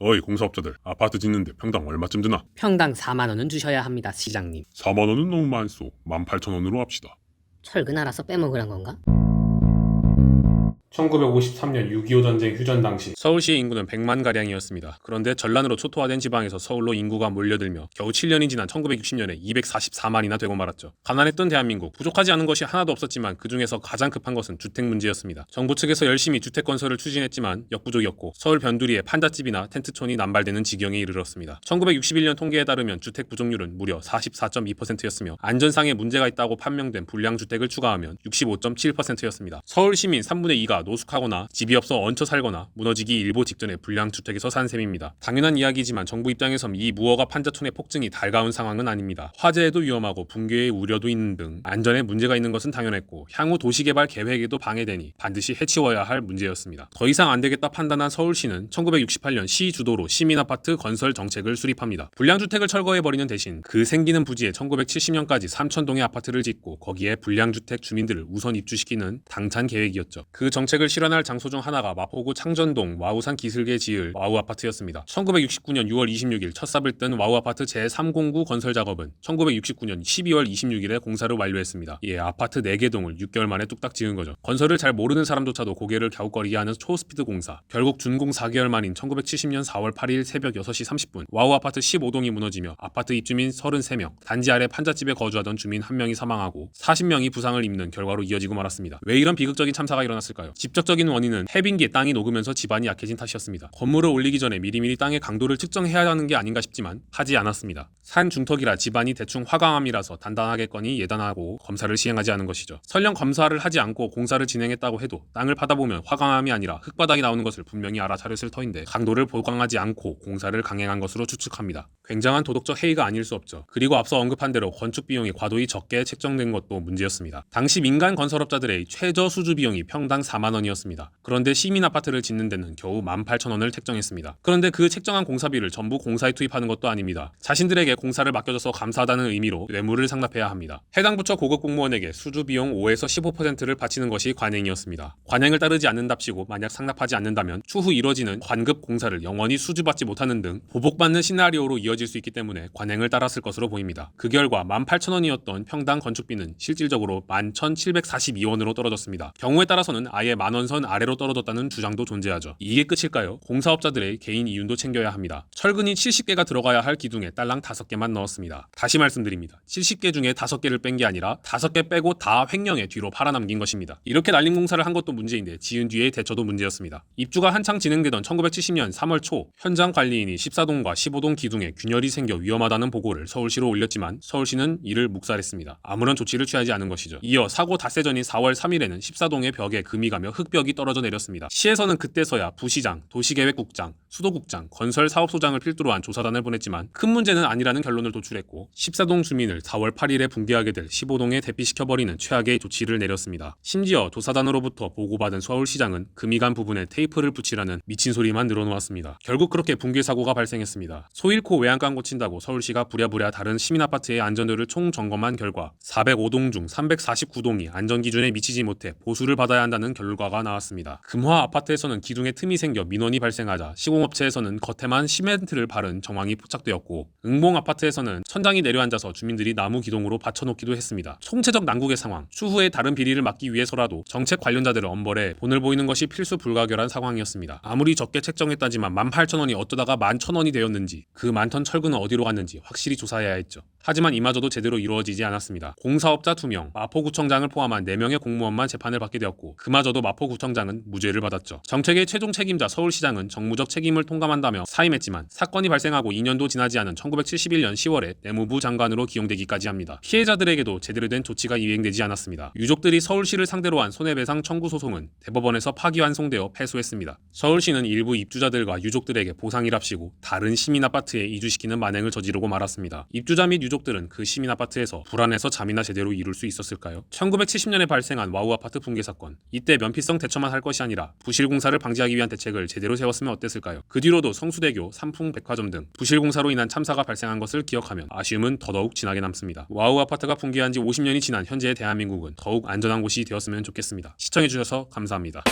어이 공사업자들 아파트 짓는데 평당 얼마쯤 드나? 평당 4만 원은 주셔야 합니다, 시장님. 4만 원은 너무 많소. 18,000원으로 합시다. 철근 알아서 빼먹으란 건가? 1953년 6.25 전쟁 휴전 당시 서울시의 인구는 100만가량이었습니다. 그런데 전란으로 초토화된 지방에서 서울로 인구가 몰려들며 겨우 7년이 지난 1960년에 244만이나 되고 말았죠. 가난했던 대한민국, 부족하지 않은 것이 하나도 없었지만 그 중에서 가장 급한 것은 주택 문제였습니다. 정부 측에서 열심히 주택 건설을 추진했지만 역부족이었고 서울 변두리에 판잣집이나 텐트촌이 남발되는 지경에 이르렀습니다. 1961년 통계에 따르면 주택 부족률은 무려 44.2%였으며 안전상의 문제가 있다고 판명된 불량주택을 추가하면 65.7%였습니다. 서울 시민 3분의 2가 노숙하거나 집이 없어 얹혀 살거나 무너지기 일보 직전에 불량주택에서 산 셈입니다. 당연한 이야기지만 정부 입장에선 이 무허가 판자촌의 폭증이 달가운 상황은 아닙니다. 화재에도 위험하고 붕괴의 우려도 있는 등 안전에 문제가 있는 것은 당연했고 향후 도시개발 계획에도 방해되니 반드시 해치워야 할 문제였습니다. 더 이상 안되겠다 판단한 서울시는 1968년 시 주도로 시민아파트 건설 정책을 수립합니다. 불량주택을 철거해버리는 대신 그 생기는 부지에 1970년까지 3,000동의 아파트를 짓고 거기에 불량주택 주민들을 우선 입주시키는 당찬 계획이었죠. 그 정책을 실현할 장소 중 하나가 마포구 창전동 와우산 기슭에 지을 와우아파트였습니다. 1969년 6월 26일 첫 삽을 뜬 와우아파트 제309 건설 작업은 1969년 12월 26일에 공사를 완료했습니다. 아파트 4개 동을 6개월 만에 뚝딱 지은 거죠. 건설을 잘 모르는 사람조차도 고개를 갸웃거리게 하는 초스피드 공사. 결국 준공 4개월 만인 1970년 4월 8일 새벽 6시 30분 와우아파트 15동이 무너지며 아파트 입주민 33명, 단지 아래 판잣집에 거주하던 주민 1명이 사망하고 40명이 부상을 입는 결과로 이어지고 말았습니다. 왜 이런 비극적인 참사가 일어났을까요? 직접적인 원인은 해빙기에 땅이 녹으면서 지반이 약해진 탓이었습니다. 건물을 올리기 전에 미리미리 땅의 강도를 측정해야 하는 게 아닌가 싶지만 하지 않았습니다. 산 중턱이라 지반이 대충 화강암이라서 단단하겠거니 예단하고 검사를 시행하지 않은 것이죠. 설령 검사를 하지 않고 공사를 진행했다고 해도 땅을 파다 보면 화강암이 아니라 흙바닥이 나오는 것을 분명히 알아차렸을 터인데 강도를 보강하지 않고 공사를 강행한 것으로 추측합니다. 굉장한 도덕적 해이가 아닐 수 없죠. 그리고 앞서 언급한 대로 건축 비용이 과도히 적게 책정된 것도 문제였습니다. 당시 민간 건설업자들의 최저 수주 비용이 평당 4만 원이었습니다. 그런데 시민 아파트를 짓는 데는 겨우 18,000원을 책정했습니다. 그런데 그 책정한 공사비를 전부 공사에 투입하는 것도 아닙니다. 자신들에게 공사를 맡겨줘서 감사하다는 의미로 뇌물을 상납해야 합니다. 해당 부처 고급 공무원에게 수주 비용 5에서 15%를 바치는 것이 관행이었습니다. 관행을 따르지 않는답시고 만약 상납하지 않는다면 추후 이뤄지는 관급 공사를 영원히 수주받지 못하는 등 보복받는 시나리오로 이어질 수 있기 때문에 관행을 따랐을 것으로 보입니다. 그 결과 18,000원이었던 평당 건축비는 실질적으로 11,742원으로 떨어졌습니다. 경우에 따라서는 아예 만원 선 아래로 떨어졌다는 주장도 존재하죠. 이게 끝일까요? 공사업자들의 개인 이윤도 챙겨야 합니다. 철근이 70개가 들어가야 할 기둥에 딸랑 5개만 넣었습니다. 다시 말씀드립니다. 70개 중에 5개를 뺀 게 아니라 5개 빼고 다 횡령에 뒤로 팔아남긴 것입니다. 이렇게 날림 공사를 한 것도 문제인데 지은 뒤의 대처도 문제였습니다. 입주가 한창 진행되던 1970년 3월 초 현장 관리인이 14동과 15동 기둥에 균열이 생겨 위험하다는 보고를 서울시로 올렸지만 서울시는 이를 묵살했습니다. 아무런 조치를 취하지 않은 것이죠. 이어 사고 닷새 전인 4월 3일에는 14동의 벽에 금이 가며 흙벽이 떨어져 내렸습니다. 시에서는 그때서야 부시장, 도시계획국장, 수도국장, 건설사업소장을 필두로 한 조사단을 보냈지만 큰 문제는 아니라는 결론을 도출했고 14동 주민을 4월 8일에 붕괴하게 될 15동에 대피시켜버리는 최악의 조치를 내렸습니다. 심지어 조사단으로부터 보고받은 서울시장은 금이 간 부분에 테이프를 붙이라는 미친 소리만 늘어놓았습니다. 결국 그렇게 붕괴 사고가 발생했습니다. 소 잃고 외양간 고친다고 서울시가 부랴부랴 다른 시민아파트의 안전도를 총점검한 결과 405동 중 349동이 안전기준에 미치지 못해 보수를 받아야 한다는 결과가 나왔습니다. 금화 아파트에서는 기둥에 틈이 생겨 민원이 발생하자 시공업체에서는 겉에만 시멘트를 바른 정황이 포착되었고 응봉 아파트에서는 천장이 내려앉아서 주민들이 나무 기둥으로 받쳐놓기도 했습니다. 총체적 난국의 상황, 추후에 다른 비리를 막기 위해서라도 정책 관련자들을 엄벌해 본을 보이는 것이 필수 불가결한 상황이었습니다. 아무리 적게 책정했다지만 18,000원이 어쩌다가 11,000원이 되었는지 그 많던 철근은 어디로 갔는지 확실히 조사해야 했죠. 하지만 이마저도 제대로 이루어지지 않았습니다. 공사업자 2명, 마포구청장을 포함한 4명의 공무원만 재판을 받게 되었고 그마저도 마포구청장은 무죄를 받았죠. 정책의 최종 책임자 서울시장은 정무적 책임을 통감한다며 사임했지만 사건이 발생하고 2년도 지나지 않은 1971년 10월에 내무부 장관으로 기용되기까지 합니다. 피해자들에게도 제대로 된 조치가 이행되지 않았습니다. 유족들이 서울시를 상대로 한 손해배상 청구 소송은 대법원에서 파기환송되어 패소했습니다. 서울시는 일부 입주자들과 유족들에게 보상이랍시고 다른 시민아파트에 이주시키는 만행을 저지르고 말았습니다. 입주자 및 유족들은 그 시민아파트에서 불안해서 잠이나 제대로 이룰 수 있었을까요? 1970년에 발생한 와우아파트 붕괴 사건, 이때 면피성 대처만 할 것이 아니라 부실공사를 방지하기 위한 대책을 제대로 세웠으면 어땠을까요? 그 뒤로도 성수대교, 삼풍백화점 등 부실공사로 인한 참사가 발생한 것을 기억하면 아쉬움은 더더욱 진하게 남습니다. 와우아파트가 붕괴한 지 50년이 지난 현재의 대한민국은 더욱 안전한 곳이 되었으면 좋겠습니다. 시청해주셔서 감사합니다.